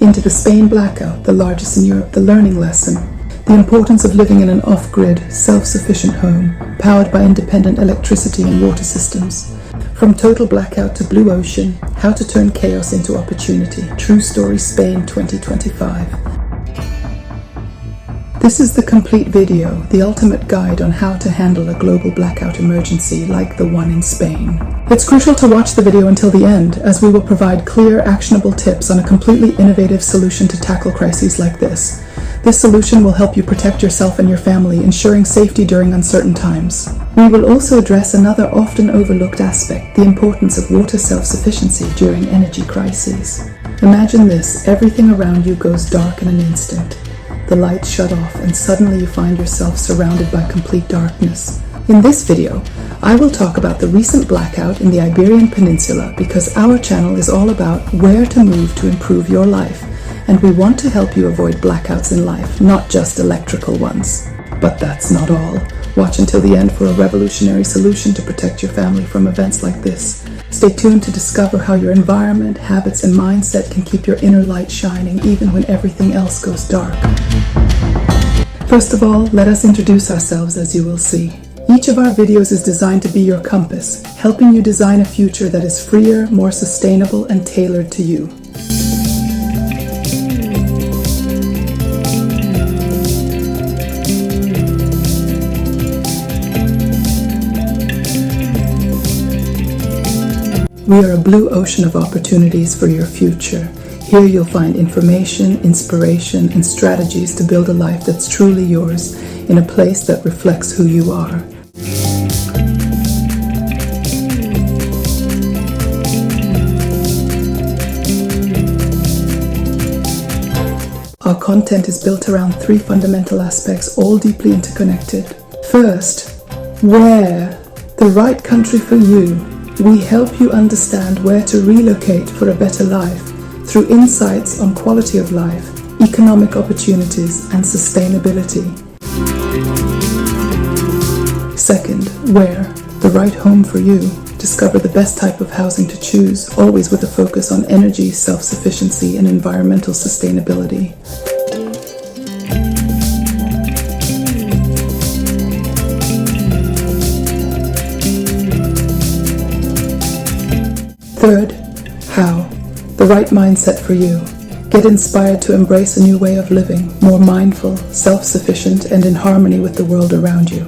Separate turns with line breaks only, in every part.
into the Spain blackout, the largest in Europe, the learning lesson, the importance of living in an off-grid, self-sufficient home, powered by independent electricity and water systems. From total blackout to blue ocean, how to turn chaos into opportunity. True story, Spain 2025. This is the complete video, the ultimate guide on how to handle a global blackout emergency like the one in Spain. It's crucial to watch the video until the end, as we will provide clear, actionable tips on a completely innovative solution to tackle crises like this. This solution will help you protect yourself and your family, ensuring safety during uncertain times. We will also address another often overlooked aspect, the importance of water self-sufficiency during energy crises. Imagine this, everything around you goes dark in an instant. The lights shut off and suddenly you find yourself surrounded by complete darkness. In this video, I will talk about the recent blackout in the Iberian Peninsula because our channel is all about where to move to improve your life, and we want to help you avoid blackouts in life, not just electrical ones. But that's not all. Watch until the end for a revolutionary solution to protect your family from events like this. Stay tuned to discover how your environment, habits, and mindset can keep your inner light shining even when everything else goes dark. First of all, let us introduce ourselves, as you will see. Each of our videos is designed to be your compass, helping you design a future that is freer, more sustainable, and tailored to you. We are a blue ocean of opportunities for your future. Here you'll find information, inspiration, and strategies to build a life that's truly yours in a place that reflects who you are. Our content is built around three fundamental aspects, all deeply interconnected. First, where? The right country for you. We help you understand where to relocate for a better life through insights on quality of life, economic opportunities, and sustainability. Second, where? The right home for you. Discover the best type of housing to choose, always with a focus on energy, self-sufficiency, and environmental sustainability. Third, how? The right mindset for you. Get inspired to embrace a new way of living, more mindful, self-sufficient, and in harmony with the world around you.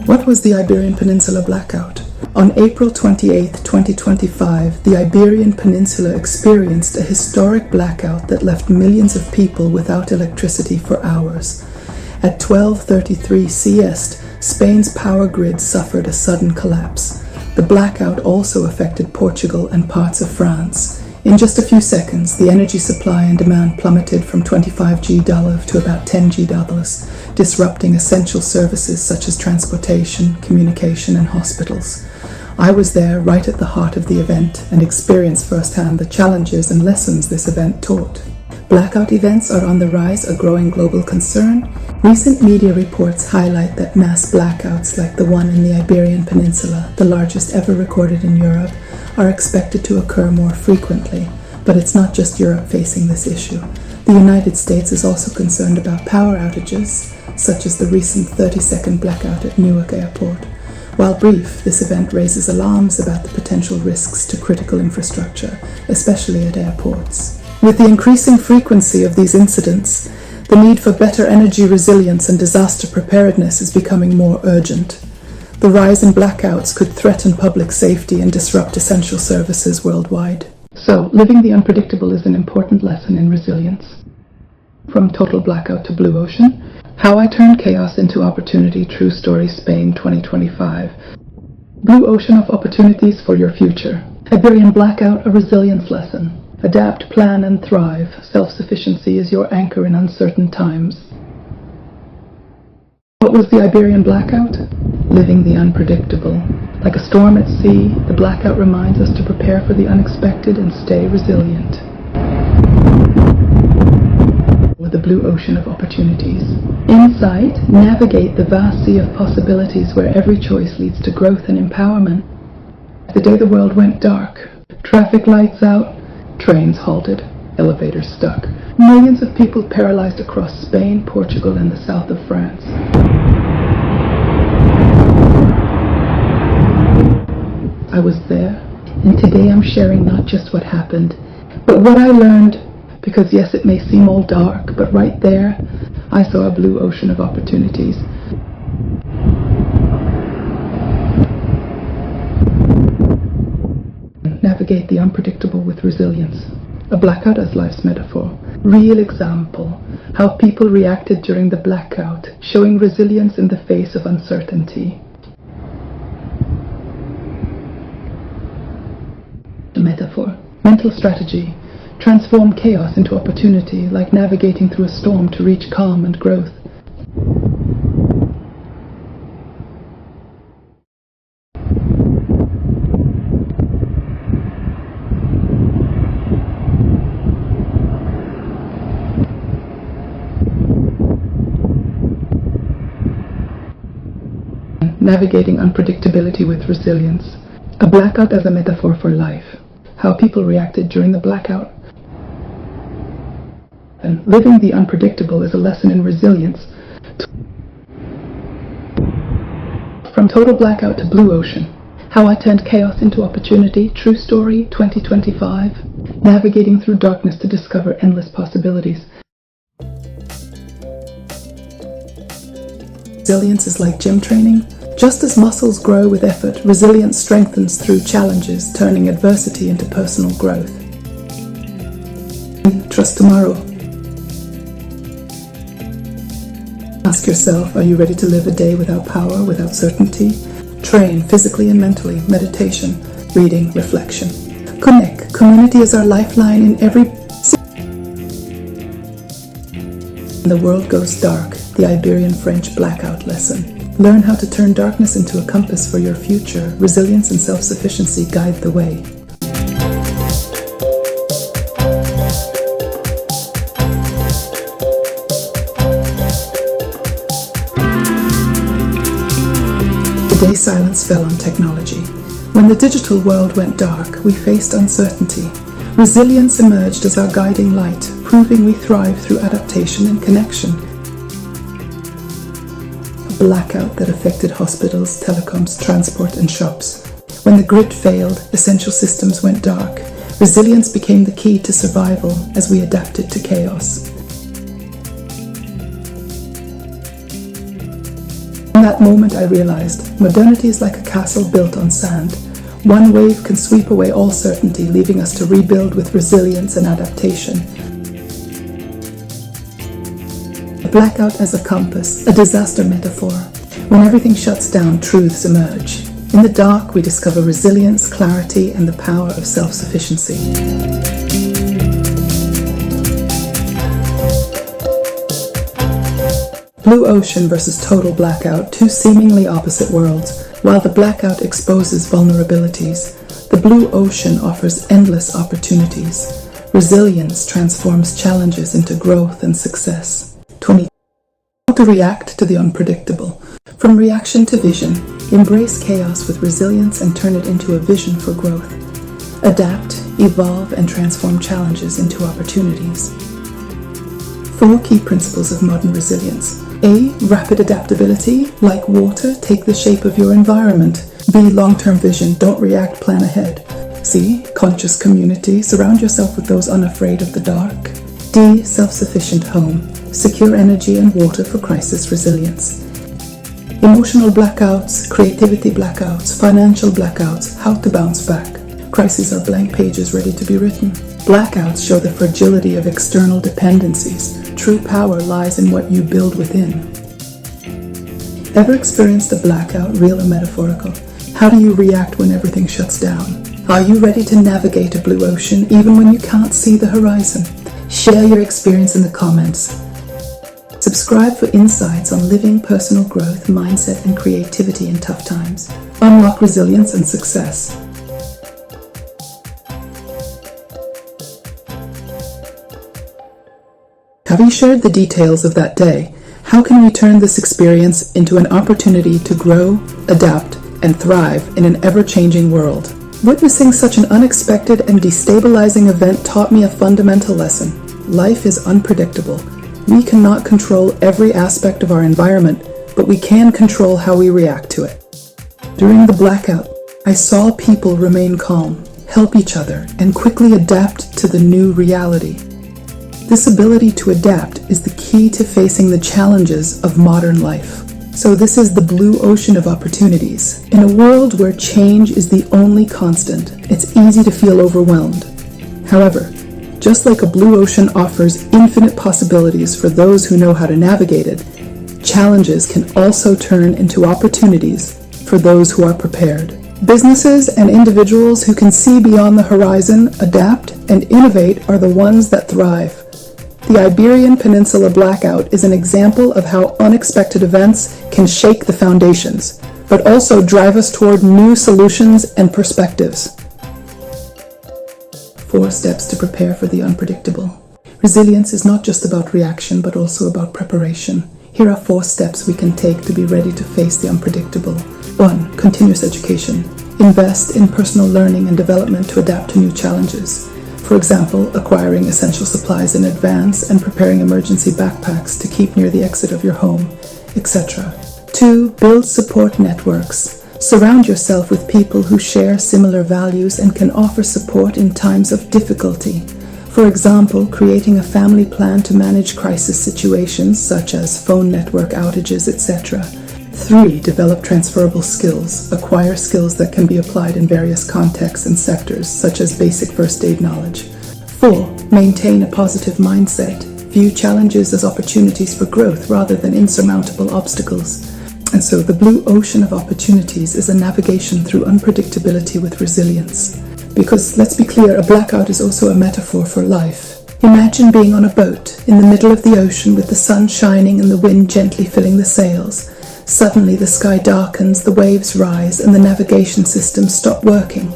What was the Iberian Peninsula blackout? On April 28, 2025, the Iberian Peninsula experienced a historic blackout that left millions of people without electricity for hours. At 12:33 CST, Spain's power grid suffered a sudden collapse. The blackout also affected Portugal and parts of France. In just a few seconds, the energy supply and demand plummeted from 25 GWh to about 10 GWh, disrupting essential services such as transportation, communication, and hospitals. I was there right at the heart of the event and experienced firsthand the challenges and lessons this event taught. Blackout events are on the rise, a growing global concern. Recent media reports highlight that mass blackouts like the one in the Iberian Peninsula, the largest ever recorded in Europe, are expected to occur more frequently. But it's not just Europe facing this issue. The United States is also concerned about power outages, such as the recent 30-second blackout at Newark Airport. While brief, this event raises alarms about the potential risks to critical infrastructure, especially at airports. With the increasing frequency of these incidents, the need for better energy resilience and disaster preparedness is becoming more urgent. The rise in blackouts could threaten public safety and disrupt essential services worldwide. So, living the unpredictable is an important lesson in resilience. From total blackout to blue ocean, how I turned chaos into opportunity. True story, Spain 2025. Blue ocean of opportunities for your future. Iberian blackout, a resilience lesson. Adapt, plan, and thrive. Self-sufficiency is your anchor in uncertain times. What was the Iberian blackout? Living the unpredictable. Like a storm at sea, the blackout reminds us to prepare for the unexpected and stay resilient. With the blue ocean of opportunities. Insight, navigate the vast sea of possibilities where every choice leads to growth and empowerment. the day the world went dark. Traffic lights out, trains halted, elevators stuck. Millions of people paralyzed across Spain, Portugal, and the south of France. I was there, and today I'm sharing not just what happened, but what I learned, because yes, it may seem all dark, but right there, I saw a blue ocean of opportunities. Navigate the unpredictable with resilience. A blackout as life's metaphor. Real example, how people reacted during the blackout, showing resilience in the face of uncertainty. A metaphor. Mental strategy. Transform chaos into opportunity, like navigating through a storm to reach calm and growth. Navigating unpredictability with resilience. A blackout as a metaphor for life. How people reacted during the blackout. And living the unpredictable is a lesson in resilience. From total blackout to blue ocean. How I turned chaos into opportunity. True story, 2025. Navigating through darkness to discover endless possibilities. Resilience is like gym training. Just as muscles grow with effort, resilience strengthens through challenges, turning adversity into personal growth. Trust tomorrow. Ask yourself, are you ready to live a day without power, without certainty? Train physically and mentally, meditation, reading, reflection. Connect. Community is our lifeline in every... The world goes dark, the Iberian French blackout lesson. Learn how to turn darkness into a compass for your future. Resilience and self-sufficiency guide the way. Today silence fell on technology. When the digital world went dark, we faced uncertainty. Resilience emerged as our guiding light, proving we thrive through adaptation and connection. Blackout that affected hospitals, telecoms, transport, and shops. When the grid failed, essential systems went dark. Resilience became the key to survival as we adapted to chaos. In that moment I realized, modernity is like a castle built on sand. One wave can sweep away all certainty, leaving us to rebuild with resilience and adaptation. A blackout as a compass, a disaster metaphor. When everything shuts down, truths emerge. In the dark, we discover resilience, clarity, and the power of self-sufficiency. Blue ocean versus total blackout, two seemingly opposite worlds. While the blackout exposes vulnerabilities, the blue ocean offers endless opportunities. Resilience transforms challenges into growth and success. How to react to the unpredictable. From reaction to vision, embrace chaos with resilience and turn it into a vision for growth. Adapt, evolve, and transform challenges into opportunities. 4 key principles of modern resilience. A. Rapid adaptability. Like water, take the shape of your environment. B. Long-term vision. Don't react, plan ahead. C. Conscious community. Surround yourself with those unafraid of the dark. D. Self-sufficient home. Secure energy and water for crisis resilience. Emotional blackouts, creativity blackouts, financial blackouts, how to bounce back. Crises are blank pages ready to be written. Blackouts show the fragility of external dependencies. True power lies in what you build within. Ever experienced a blackout, real or metaphorical? How do you react when everything shuts down? Are you ready to navigate a blue ocean even when you can't see the horizon? Share your experience in the comments. Subscribe for insights on living personal growth, mindset, and creativity in tough times. Unlock resilience and success. Having shared the details of that day, how can we turn this experience into an opportunity to grow, adapt, and thrive in an ever-changing world? Witnessing such an unexpected and destabilizing event taught me a fundamental lesson. Life is unpredictable. We cannot control every aspect of our environment, but we can control how we react to it. During the blackout, I saw people remain calm, help each other, and quickly adapt to the new reality. This ability to adapt is the key to facing the challenges of modern life. So this is the blue ocean of opportunities. In a world where change is the only constant, it's easy to feel overwhelmed. However, just like a blue ocean offers infinite possibilities for those who know how to navigate it, challenges can also turn into opportunities for those who are prepared. Businesses and individuals who can see beyond the horizon, adapt, and innovate are the ones that thrive. The Iberian Peninsula blackout is an example of how unexpected events can shake the foundations, but also drive us toward new solutions and perspectives. 4 steps to prepare for the unpredictable. Resilience is not just about reaction, but also about preparation. Here are 4 steps we can take to be ready to face the unpredictable. 1. Continuous education. Invest in personal learning and development to adapt to new challenges. For example, acquiring essential supplies in advance and preparing emergency backpacks to keep near the exit of your home, etc. 2. Build support networks. Surround yourself with people who share similar values and can offer support in times of difficulty. For example, creating a family plan to manage crisis situations such as phone network outages, etc. 3. Develop transferable skills. Acquire skills that can be applied in various contexts and sectors, such as basic first aid knowledge. 4. Maintain a positive mindset. View challenges as opportunities for growth rather than insurmountable obstacles. And so the blue ocean of opportunities is a navigation through unpredictability with resilience. Because, let's be clear, a blackout is also a metaphor for life. Imagine being on a boat in the middle of the ocean with the sun shining and the wind gently filling the sails. Suddenly the sky darkens, the waves rise, and the navigation systems stop working.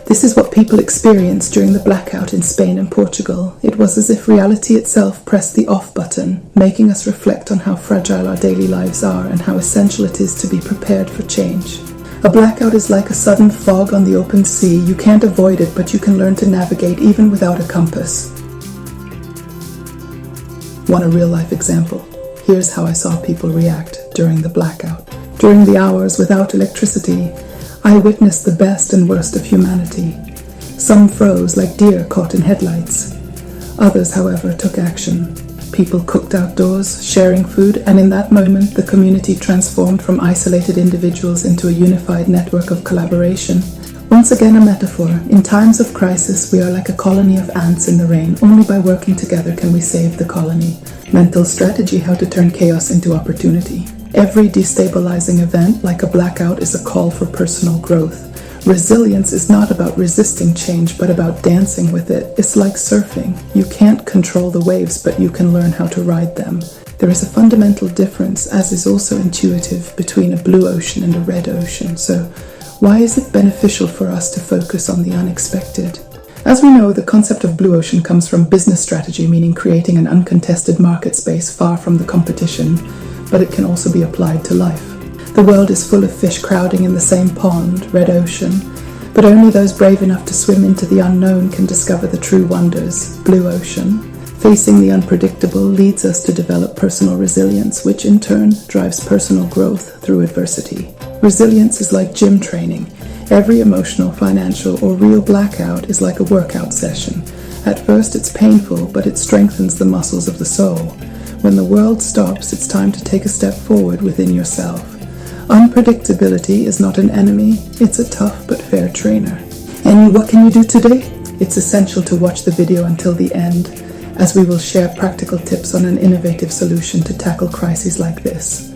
This is what people experienced during the blackout in Spain and Portugal. It was as if reality itself pressed the off button, making us reflect on how fragile our daily lives are and how essential it is to be prepared for change. A blackout is like a sudden fog on the open sea. You can't avoid it, but you can learn to navigate even without a compass. Want a real-life example? Here's how I saw people react during the blackout. During the hours without electricity, I witnessed the best and worst of humanity. Some froze like deer caught in headlights. Others, however, took action. People cooked outdoors, sharing food, and in that moment, the community transformed from isolated individuals into a unified network of collaboration. Once again, a metaphor. In times of crisis, we are like a colony of ants in the rain. Only by working together can we save the colony. Mental strategy: how to turn chaos into opportunity. Every destabilizing event, like a blackout, is a call for personal growth. Resilience is not about resisting change, but about dancing with it. It's like surfing. You can't control the waves, but you can learn how to ride them. There is a fundamental difference, as is also intuitive, between a blue ocean and a red ocean. So, why is it beneficial for us to focus on the unexpected? As we know, the concept of blue ocean comes from business strategy, meaning creating an uncontested market space far from the competition, but it can also be applied to life. The world is full of fish crowding in the same pond, red ocean, but only those brave enough to swim into the unknown can discover the true wonders, blue ocean. Facing the unpredictable leads us to develop personal resilience, which in turn drives personal growth through adversity. Resilience is like gym training. Every emotional, financial, or real blackout is like a workout session. At first it's painful, but it strengthens the muscles of the soul. When the world stops, it's time to take a step forward within yourself. Unpredictability is not an enemy, it's a tough but fair trainer. And what can you do today? It's essential to watch the video until the end, as we will share practical tips on an innovative solution to tackle crises like this.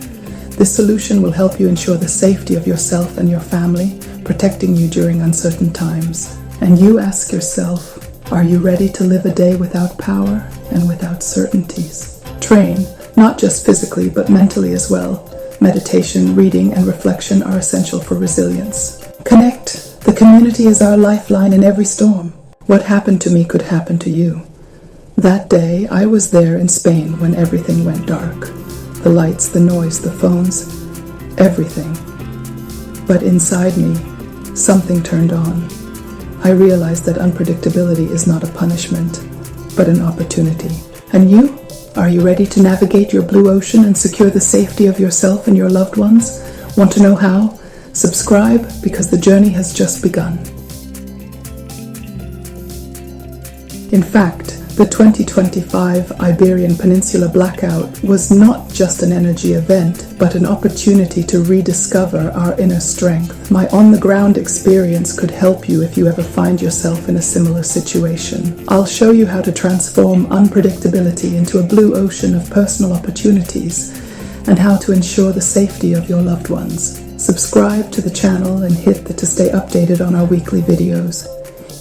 This solution will help you ensure the safety of yourself and your family, protecting you during uncertain times. And you ask yourself, are you ready to live a day without power and without certainties? Train, not just physically, but mentally as well. Meditation, reading, and reflection are essential for resilience. Connect. The community is our lifeline in every storm. What happened to me could happen to you. That day, I was there in Spain when everything went dark. The lights, the noise, the phones, everything. But inside me, something turned on. I realized that unpredictability is not a punishment, but an opportunity. And you? Are you ready to navigate your blue ocean and secure the safety of yourself and your loved ones? Want to know how? Subscribe, because the journey has just begun. In fact, the 2025 Iberian Peninsula blackout was not just an energy event, but an opportunity to rediscover our inner strength. My on-the-ground experience could help you if you ever find yourself in a similar situation. I'll show you how to transform unpredictability into a blue ocean of personal opportunities and how to ensure the safety of your loved ones. Subscribe to the channel and hit the to stay updated on our weekly videos.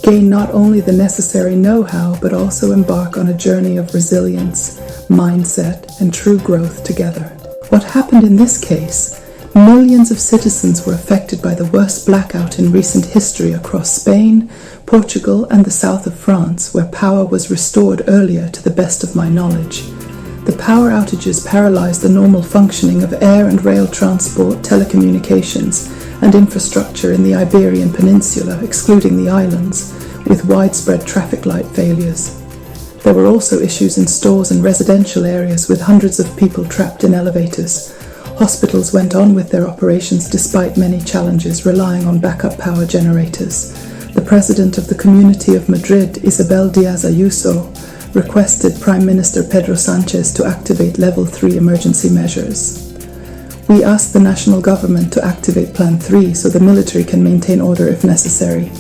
Gain not only the necessary know-how, but also embark on a journey of resilience, mindset, and true growth together. What happened in this case? Millions of citizens were affected by the worst blackout in recent history across Spain, Portugal, and the south of France, where power was restored earlier to the best of my knowledge. The power outages paralyzed the normal functioning of air and rail transport, telecommunications, and infrastructure in the Iberian Peninsula, excluding the islands, with widespread traffic light failures. There were also issues in stores and residential areas, with hundreds of people trapped in elevators. Hospitals went on with their operations despite many challenges, relying on backup power generators. The president of the Community of Madrid, Isabel Díaz Ayuso, requested Prime Minister Pedro Sánchez to activate Level 3 emergency measures. We asked the national government to activate Plan 3 so the military can maintain order if necessary,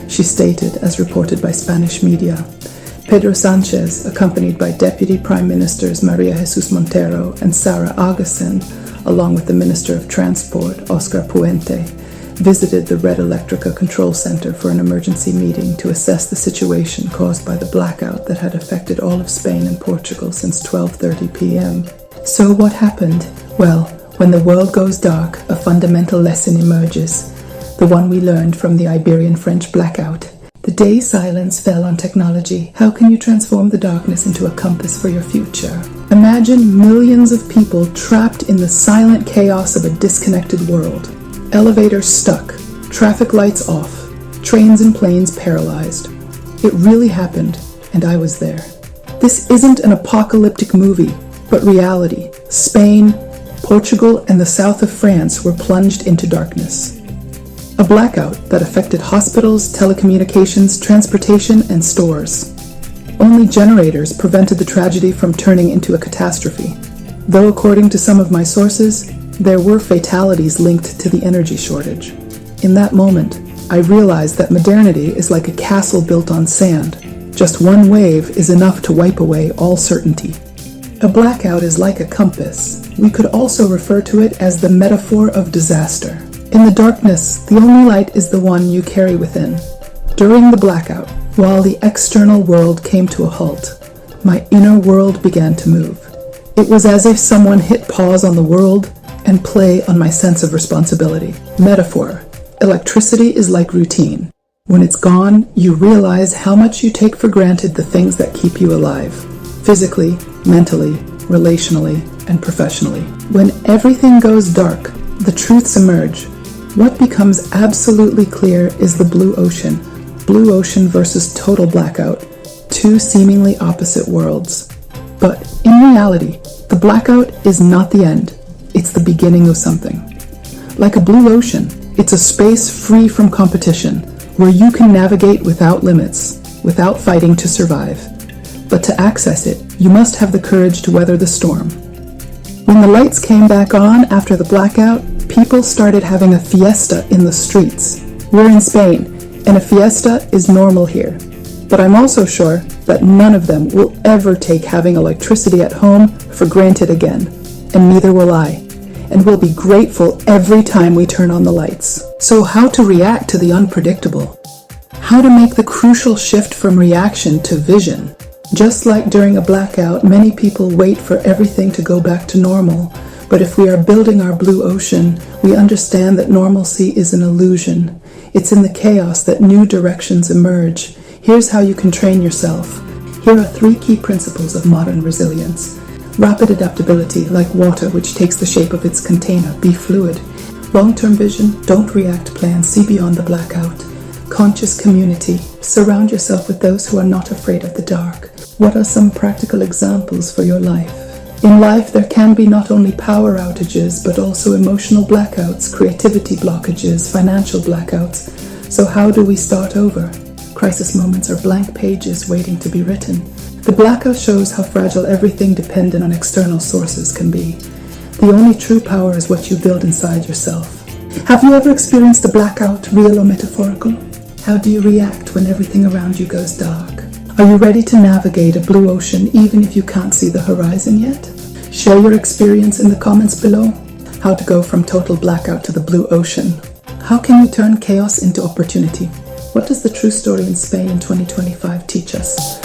she stated, as reported by Spanish media. Pedro Sánchez, accompanied by Deputy Prime Ministers María Jesús Montero and Sara Aguasen, along with the Minister of Transport, Óscar Puente, visited the Red Eléctrica Control Center for an emergency meeting to assess the situation caused by the blackout that had affected all of Spain and Portugal since 12:30 p.m. So what happened? Well, when the world goes dark, a fundamental lesson emerges, the one we learned from the Iberian French blackout. The day silence fell on technology. How can you transform the darkness into a compass for your future? Imagine millions of people trapped in the silent chaos of a disconnected world. Elevators stuck, traffic lights off, trains and planes paralyzed. It really happened, and I was there. This isn't an apocalyptic movie, but reality. Spain, Portugal, and the south of France were plunged into darkness. A blackout that affected hospitals, telecommunications, transportation, and stores. Only generators prevented the tragedy from turning into a catastrophe, though according to some of my sources, there were fatalities linked to the energy shortage. In that moment, I realized that modernity is like a castle built on sand. Just one wave is enough to wipe away all certainty. A blackout is like a compass. We could also refer to it as the metaphor of disaster. In the darkness, the only light is the one you carry within. During the blackout, while the external world came to a halt, my inner world began to move. It was as if someone hit pause on the world and play on my sense of responsibility. Metaphor. Electricity is like routine. When it's gone, you realize how much you take for granted the things that keep you alive. Physically, mentally, relationally, and professionally. When everything goes dark, the truths emerge. What becomes absolutely clear is the blue ocean. Blue ocean versus total blackout. Two seemingly opposite worlds. But in reality, the blackout is not the end. It's the beginning of something. Like a blue ocean, it's a space free from competition, where you can navigate without limits, without fighting to survive. But to access it, you must have the courage to weather the storm. When the lights came back on after the blackout, people started having a fiesta in the streets. We're in Spain, and a fiesta is normal here. But I'm also sure that none of them will ever take having electricity at home for granted again. And neither will I. And we'll be grateful every time we turn on the lights. So how to react to the unpredictable? How to make the crucial shift from reaction to vision? Just like during a blackout, many people wait for everything to go back to normal. But if we are building our blue ocean, we understand that normalcy is an illusion. It's in the chaos that new directions emerge. Here's how you can train yourself. Here are 3 key principles of modern resilience. Rapid adaptability, like water which takes the shape of its container. Be fluid. Long-term vision, don't react, plan, see beyond the blackout. Conscious community. Surround yourself with those who are not afraid of the dark. What are some practical examples for your life? In life, there can be not only power outages, but also emotional blackouts, creativity blockages, financial blackouts. So how do we start over? Crisis moments are blank pages waiting to be written. The blackout shows how fragile everything dependent on external sources can be. The only true power is what you build inside yourself. Have you ever experienced a blackout, real or metaphorical? How do you react when everything around you goes dark? Are you ready to navigate a blue ocean even if you can't see the horizon yet? Share your experience in the comments below. How to go from total blackout to the blue ocean. How can you turn chaos into opportunity? What does the true story in Spain in 2025 teach us?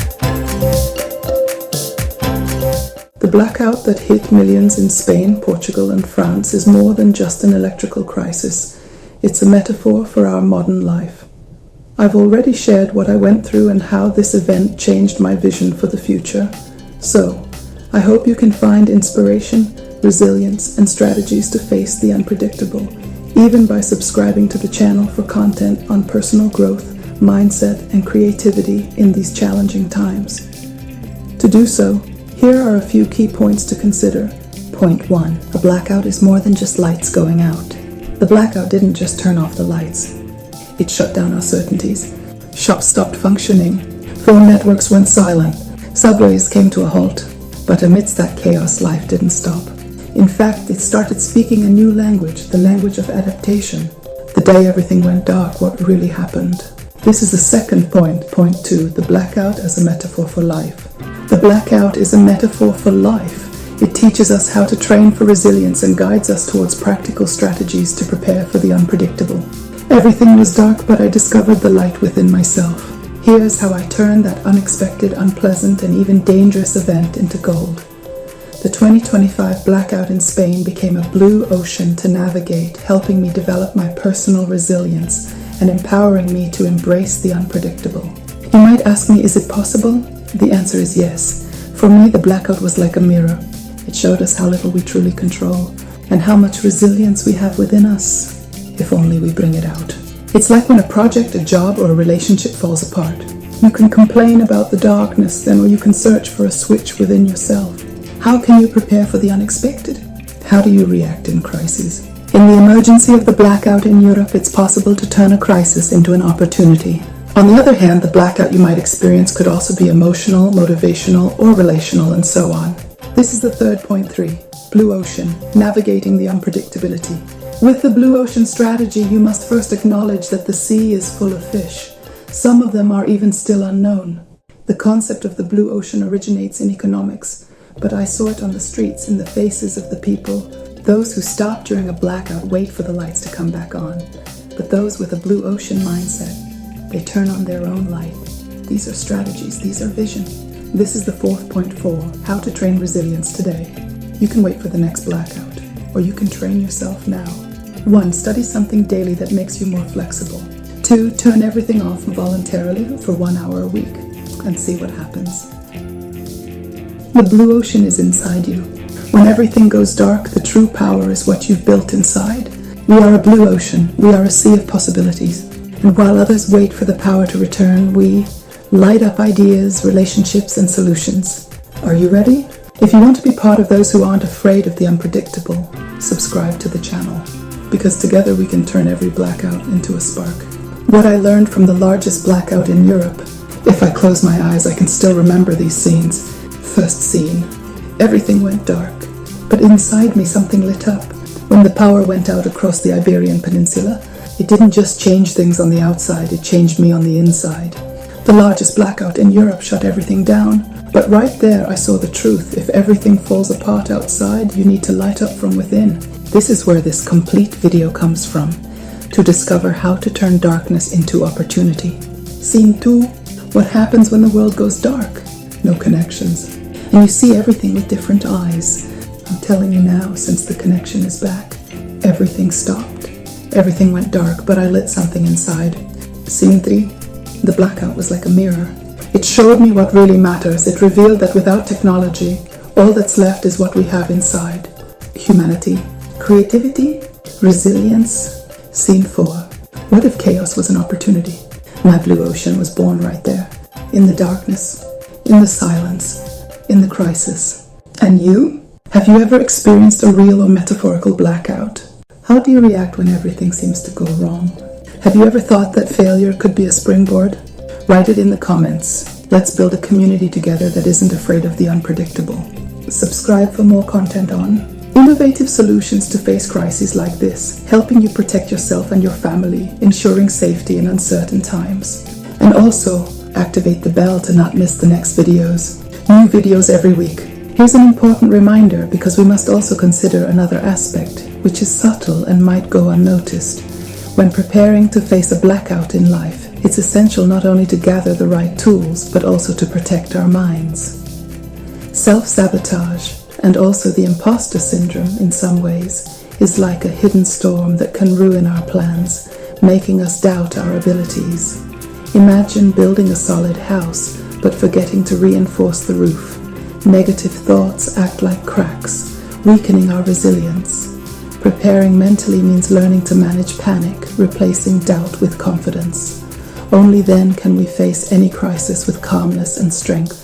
The blackout that hit millions in Spain, Portugal, and France is more than just an electrical crisis. It's a metaphor for our modern life. I've already shared what I went through and how this event changed my vision for the future. So, I hope you can find inspiration, resilience, and strategies to face the unpredictable, even by subscribing to the channel for content on personal growth, mindset, and creativity in these challenging times. To do so, here are a few key points to consider. Point 1. A blackout is more than just lights going out. The blackout didn't just turn off the lights. It shut down our certainties. Shops stopped functioning. Phone networks went silent. Subways came to a halt. But amidst that chaos, life didn't stop. In fact, it started speaking a new language, the language of adaptation. The day everything went dark, what really happened? This is the second point, point 2, the blackout as a metaphor for life. The blackout is a metaphor for life. It teaches us how to train for resilience and guides us towards practical strategies to prepare for the unpredictable. Everything was dark, but I discovered the light within myself. Here's how I turned that unexpected, unpleasant, and even dangerous event into gold. The 2025 blackout in Spain became a blue ocean to navigate, helping me develop my personal resilience and empowering me to embrace the unpredictable. You might ask me, is it possible? The answer is yes. For me, the blackout was like a mirror. It showed us how little we truly control and how much resilience we have within us, if only we bring it out. It's like when a project, a job, or a relationship falls apart. You can complain about the darkness then, or you can search for a switch within yourself. How can you prepare for the unexpected? How do you react in crises? In the emergency of the blackout in Europe, it's possible to turn a crisis into an opportunity. On the other hand, the blackout you might experience could also be emotional, motivational, or relational, and so on. This is the third point 3, Blue Ocean, navigating the unpredictability. With the Blue Ocean strategy, you must first acknowledge that the sea is full of fish. Some of them are even still unknown. The concept of the Blue Ocean originates in economics, but I saw it on the streets, in the faces of the people. Those who stop during a blackout wait for the lights to come back on. But those with a Blue Ocean mindset, they turn on their own light. These are strategies, these are vision. This is the fourth point 4, how to train resilience today. You can wait for the next blackout, or you can train yourself now. 1. Study something daily that makes you more flexible. 2. Turn everything off voluntarily for 1 hour a week and see what happens. The blue ocean is inside you. When everything goes dark, the true power is what you've built inside. We are a blue ocean. We are a sea of possibilities. And while others wait for the power to return, we light up ideas, relationships, and solutions. Are you ready? If you want to be part of those who aren't afraid of the unpredictable, subscribe to the channel, because together we can turn every blackout into a spark. What I learned from the largest blackout in Europe. If I close my eyes, I can still remember these scenes. First scene. Everything went dark, but inside me something lit up. When the power went out across the Iberian Peninsula, it didn't just change things on the outside, it changed me on the inside. The largest blackout in Europe shut everything down, but right there I saw the truth. If everything falls apart outside, you need to light up from within. This is where this complete video comes from, to discover how to turn darkness into opportunity. Scene 2. What happens when the world goes dark? No connections. And you see everything with different eyes. I'm telling you now, since the connection is back, everything stopped. Everything went dark, but I lit something inside. Scene 3. The blackout was like a mirror. It showed me what really matters. It revealed that without technology, all that's left is what we have inside. Humanity, creativity, resilience. Scene 4. What if chaos was an opportunity? My blue ocean was born right there, in the darkness, in the silence, in the crisis. And you? Have you ever experienced a real or metaphorical blackout? How do you react when everything seems to go wrong? Have you ever thought that failure could be a springboard? Write it in the comments. Let's build a community together that isn't afraid of the unpredictable. Subscribe for more content on innovative solutions to face crises like this, helping you protect yourself and your family, ensuring safety in uncertain times. And also, activate the bell to not miss the next videos. New videos every week. Here's an important reminder, because we must also consider another aspect, which is subtle and might go unnoticed. When preparing to face a blackout in life, it's essential not only to gather the right tools, but also to protect our minds. Self-sabotage, and also the imposter syndrome in some ways, is like a hidden storm that can ruin our plans, making us doubt our abilities. Imagine building a solid house, but forgetting to reinforce the roof. Negative thoughts act like cracks, weakening our resilience. Preparing mentally means learning to manage panic, replacing doubt with confidence. Only then can we face any crisis with calmness and strength.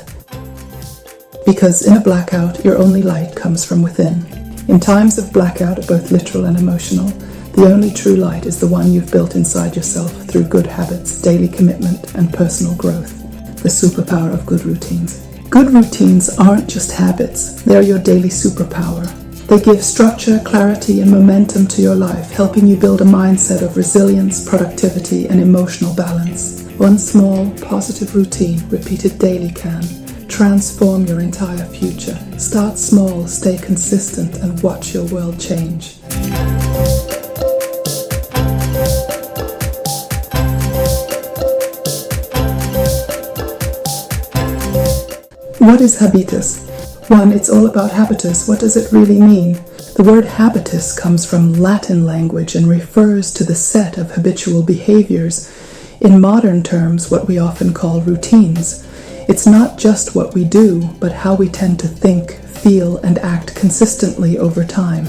Because in a blackout, your only light comes from within. In times of blackout, both literal and emotional, the only true light is the one you've built inside yourself through good habits, daily commitment, and personal growth. The superpower of good routines. Good routines aren't just habits, they're your daily superpower. They give structure, clarity, and momentum to your life, helping you build a mindset of resilience, productivity, and emotional balance. One small, positive routine repeated daily can transform your entire future. Start small, stay consistent, and watch your world change. What is habitus? 1. It's all about habitus. What does it really mean? The word habitus comes from Latin language and refers to the set of habitual behaviors. In modern terms, what we often call routines. It's not just what we do, but how we tend to think, feel, and act consistently over time.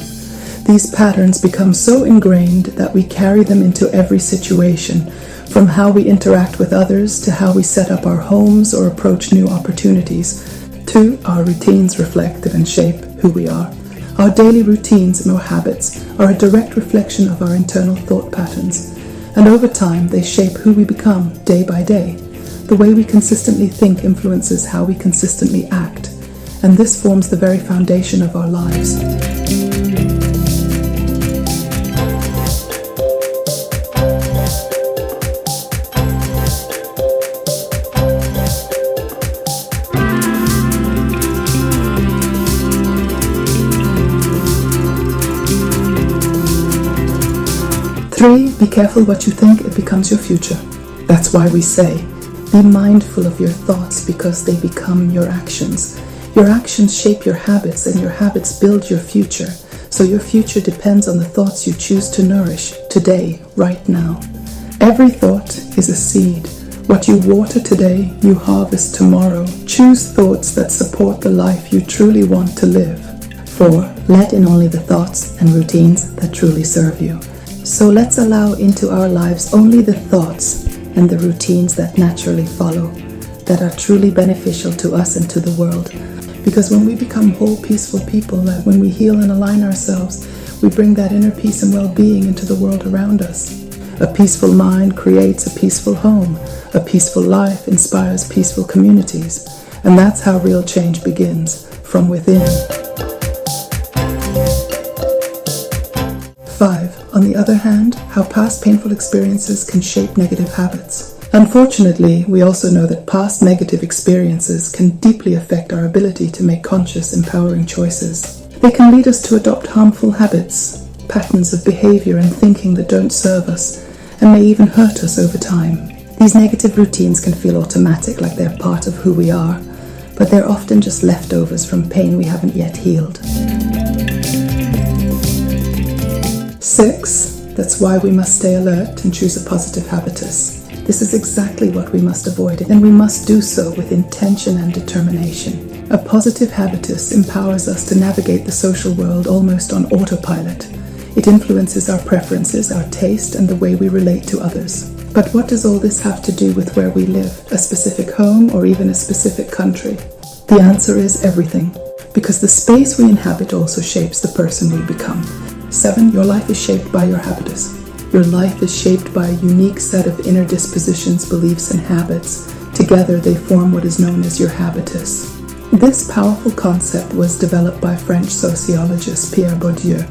These patterns become so ingrained that we carry them into every situation, from how we interact with others to how we set up our homes or approach new opportunities. 2. Our routines reflect and shape who we are. Our daily routines and our habits are a direct reflection of our internal thought patterns, and over time they shape who we become day by day. The way we consistently think influences how we consistently act, and this forms the very foundation of our lives. Three, be careful what you think, it becomes your future. That's why we say, be mindful of your thoughts because they become your actions. Your actions shape your habits and your habits build your future. So your future depends on the thoughts you choose to nourish today, right now. Every thought is a seed. What you water today, you harvest tomorrow. Choose thoughts that support the life you truly want to live. 4. Let in only the thoughts and routines that truly serve you. So let's allow into our lives only the thoughts and the routines that naturally follow, that are truly beneficial to us and to the world. Because when we become whole, peaceful people, that when we heal and align ourselves, we bring that inner peace and well-being into the world around us. A peaceful mind creates a peaceful home. A peaceful life inspires peaceful communities. And that's how real change begins, from within. 5. On the other hand, how past painful experiences can shape negative habits. Unfortunately, we also know that past negative experiences can deeply affect our ability to make conscious, empowering choices. They can lead us to adopt harmful habits, patterns of behavior and thinking that don't serve us, and may even hurt us over time. These negative routines can feel automatic, like they're part of who we are, but they're often just leftovers from pain we haven't yet healed. 6. That's why we must stay alert and choose a positive habitus. This is exactly what we must avoid, and we must do so with intention and determination. A positive habitus empowers us to navigate the social world almost on autopilot. It influences our preferences, our taste, and the way we relate to others. But what does all this have to do with where we live, a specific home, or even a specific country? The answer is everything, because the space we inhabit also shapes the person we become. 7. Your life is shaped by your habitus. Your life is shaped by a unique set of inner dispositions, beliefs, and habits. Together they form what is known as your habitus. This powerful concept was developed by French sociologist Pierre Bourdieu,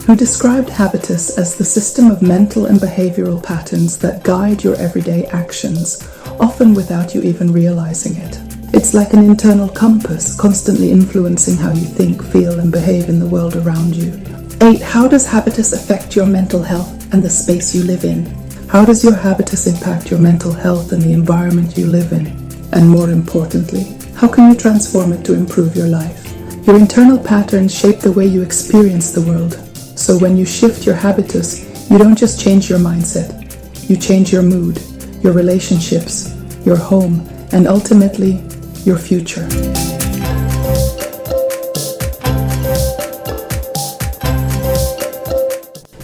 who described habitus as the system of mental and behavioral patterns that guide your everyday actions, often without you even realizing it. It's like an internal compass, constantly influencing how you think, feel, and behave in the world around you. 8. How does habitus affect your mental health and the space you live in? How does your habitus impact your mental health and the environment you live in? And more importantly, how can you transform it to improve your life? Your internal patterns shape the way you experience the world. So when you shift your habitus, you don't just change your mindset. You change your mood, your relationships, your home, and ultimately, your future.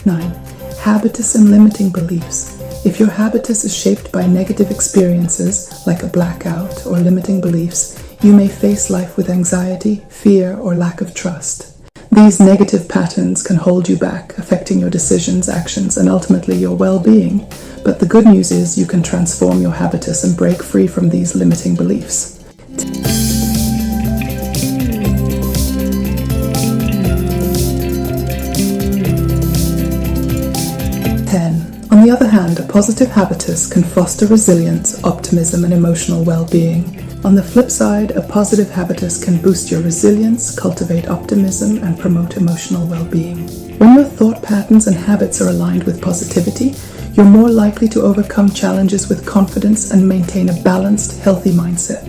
9. Habitus and limiting beliefs. If your habitus is shaped by negative experiences, like a blackout or limiting beliefs, you may face life with anxiety, fear, or lack of trust. These negative patterns can hold you back, affecting your decisions, actions, and ultimately your well-being. But the good news is you can transform your habitus and break free from these limiting beliefs. 10. On the other hand, a positive habitus can foster resilience, optimism, and emotional well-being. On the flip side, a positive habitus can boost your resilience, cultivate optimism, and promote emotional well-being. When your thought patterns and habits are aligned with positivity, you're more likely to overcome challenges with confidence and maintain a balanced, healthy mindset.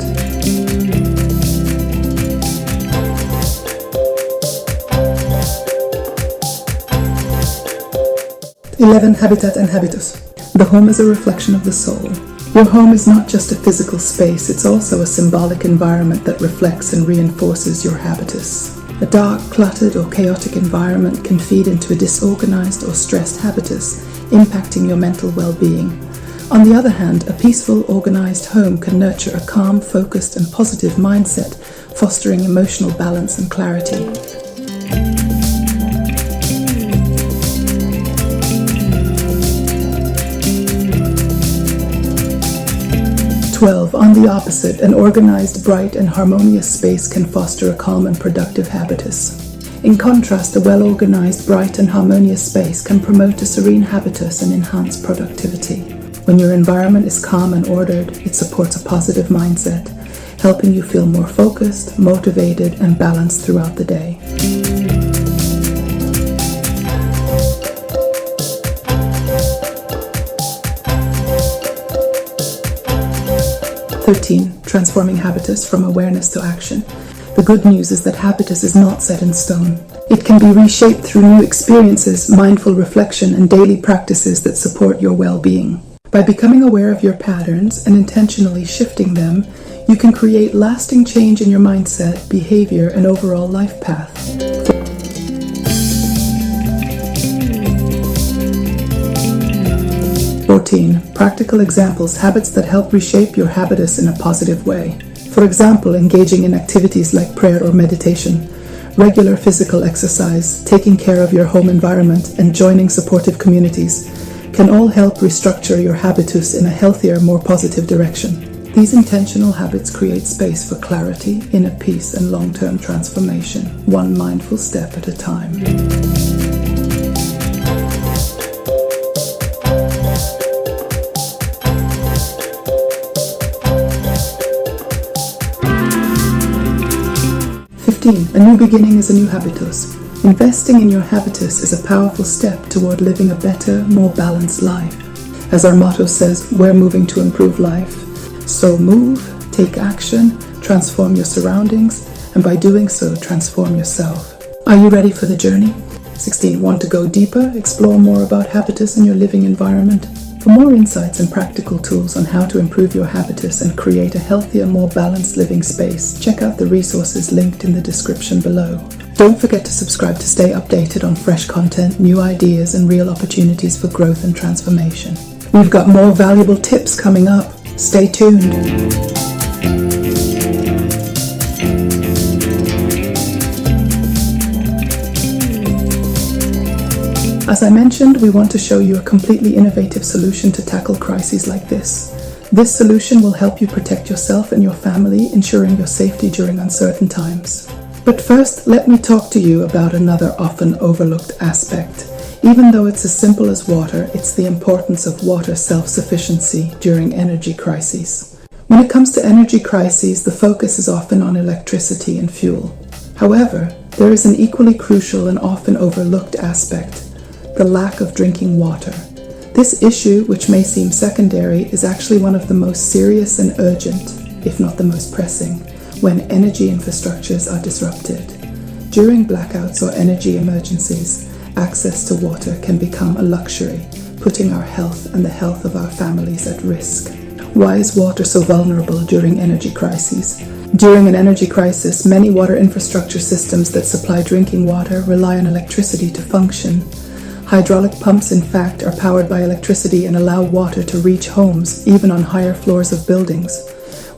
11. Habitat and habitus. The home is a reflection of the soul. Your home is not just a physical space, it's also a symbolic environment that reflects and reinforces your habitus. A dark, cluttered, or chaotic environment can feed into a disorganized or stressed habitus, impacting your mental well-being. On the other hand, a peaceful, organized home can nurture a calm, focused, and positive mindset, fostering emotional balance and clarity. 12. On the opposite, an organized, bright, and harmonious space can foster a calm and productive habitus. In contrast, a well-organized, bright, and harmonious space can promote a serene habitus and enhance productivity. When your environment is calm and ordered, it supports a positive mindset, helping you feel more focused, motivated, and balanced throughout the day. 13. Transforming habitus from awareness to action. The good news is that habitus is not set in stone. It can be reshaped through new experiences, mindful reflection, and daily practices that support your well-being. By becoming aware of your patterns and intentionally shifting them, you can create lasting change in your mindset, behavior, and overall life path. 14. Practical examples, habits that help reshape your habitus in a positive way. For example, engaging in activities like prayer or meditation, regular physical exercise, taking care of your home environment, and joining supportive communities can all help restructure your habitus in a healthier, more positive direction. These intentional habits create space for clarity, inner peace, and long-term transformation, one mindful step at a time. 15. A new beginning is a new habitus. Investing in your habitus is a powerful step toward living a better, more balanced life. As our motto says, we're moving to improve life. So move, take action, transform your surroundings, and by doing so, transform yourself. Are you ready for the journey? 16. Want to go deeper, explore more about habitus in your living environment? For more insights and practical tools on how to improve your habitus and create a healthier, more balanced living space, check out the resources linked in the description below. Don't forget to subscribe to stay updated on fresh content, new ideas, and real opportunities for growth and transformation. We've got more valuable tips coming up. Stay tuned. As I mentioned, we want to show you a completely innovative solution to tackle crises like this. This solution will help you protect yourself and your family, ensuring your safety during uncertain times. But first, let me talk to you about another often overlooked aspect. Even though it's as simple as water, it's the importance of water self-sufficiency during energy crises. When it comes to energy crises, the focus is often on electricity and fuel. However, there is an equally crucial and often overlooked aspect: the lack of drinking water. This issue, which may seem secondary, is actually one of the most serious and urgent, if not the most pressing, when energy infrastructures are disrupted. During blackouts or energy emergencies, access to water can become a luxury, putting our health and the health of our families at risk. Why is water so vulnerable during energy crises? During an energy crisis, many water infrastructure systems that supply drinking water rely on electricity to function. Hydraulic pumps, in fact, are powered by electricity and allow water to reach homes, even on higher floors of buildings.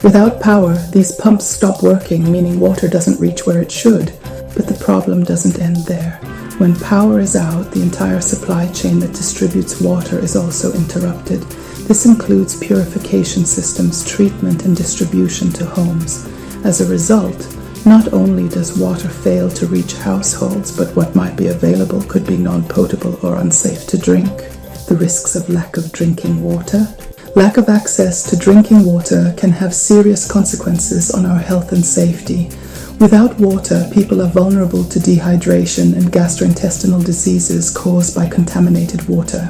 Without power, these pumps stop working, meaning water doesn't reach where it should. But the problem doesn't end there. When power is out, the entire supply chain that distributes water is also interrupted. This includes purification systems, treatment, and distribution to homes. As a result, not only does water fail to reach households, but what might be available could be non-potable or unsafe to drink. The risks of lack of drinking water. Lack of access to drinking water can have serious consequences on our health and safety. Without water, people are vulnerable to dehydration and gastrointestinal diseases caused by contaminated water.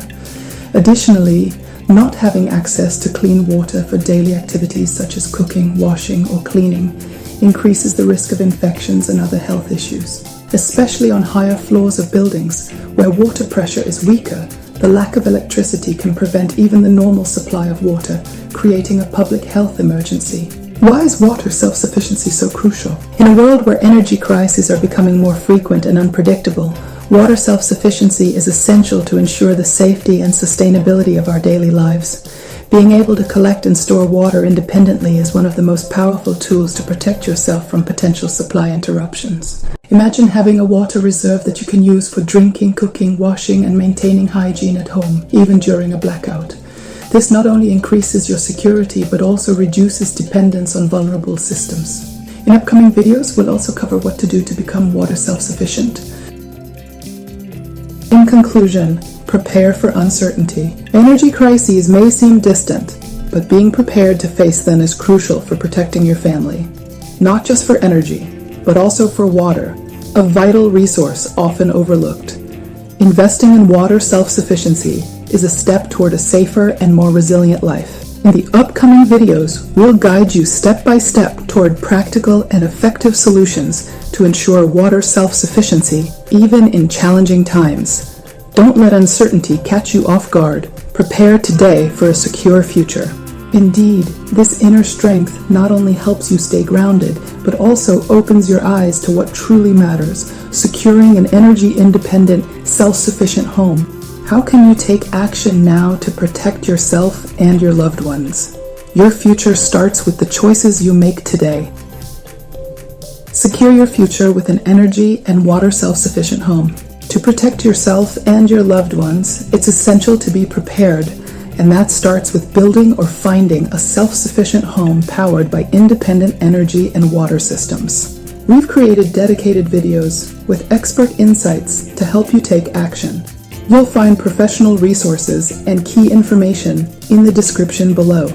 Additionally, not having access to clean water for daily activities such as cooking, washing, or cleaning increases the risk of infections and other health issues. Especially on higher floors of buildings, where water pressure is weaker, the lack of electricity can prevent even the normal supply of water, creating a public health emergency. Why is water self-sufficiency so crucial? In a world where energy crises are becoming more frequent and unpredictable, water self-sufficiency is essential to ensure the safety and sustainability of our daily lives. Being able to collect and store water independently is one of the most powerful tools to protect yourself from potential supply interruptions. Imagine having a water reserve that you can use for drinking, cooking, washing, and maintaining hygiene at home, even during a blackout. This not only increases your security, but also reduces dependence on vulnerable systems. In upcoming videos, we'll also cover what to do to become water self-sufficient. In conclusion, prepare for uncertainty. Energy crises may seem distant, but being prepared to face them is crucial for protecting your family. Not just for energy, but also for water, a vital resource often overlooked. Investing in water self-sufficiency is a step toward a safer and more resilient life. In the upcoming videos, we'll guide you step by step toward practical and effective solutions to ensure water self-sufficiency, even in challenging times. Don't let uncertainty catch you off guard. Prepare today for a secure future. Indeed, this inner strength not only helps you stay grounded, but also opens your eyes to what truly matters: securing an energy-independent, self-sufficient home. How can you take action now to protect yourself and your loved ones? Your future starts with the choices you make today. Secure your future with an energy and water self-sufficient home. To protect yourself and your loved ones, it's essential to be prepared, and that starts with building or finding a self-sufficient home powered by independent energy and water systems. We've created dedicated videos with expert insights to help you take action. You'll find professional resources and key information in the description below.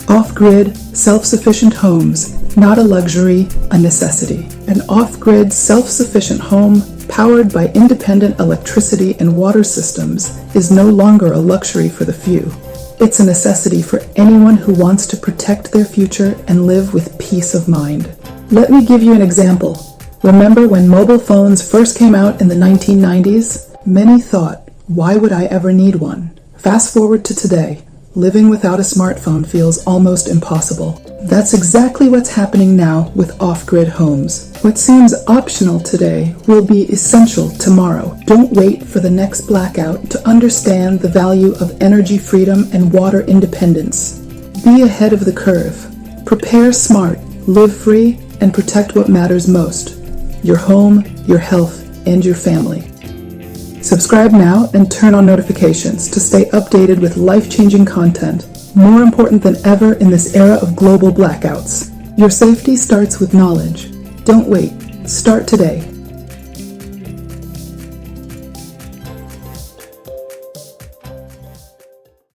Off-grid, self-sufficient homes, not a luxury, a necessity. An off-grid, self-sufficient home powered by independent electricity and water systems is no longer a luxury for the few. It's a necessity for anyone who wants to protect their future and live with peace of mind. Let me give you an example. Remember when mobile phones first came out in the 1990s? Many thought, why would I ever need one? Fast forward to today, living without a smartphone feels almost impossible. That's exactly what's happening now with off-grid homes. What seems optional today will be essential tomorrow. Don't wait for the next blackout to understand the value of energy freedom and water independence. Be ahead of the curve. Prepare smart, live free, and protect what matters most: your home, your health, and your family. Subscribe now and turn on notifications to stay updated with life-changing content, more important than ever in this era of global blackouts. Your safety starts with knowledge. Don't wait. Start today.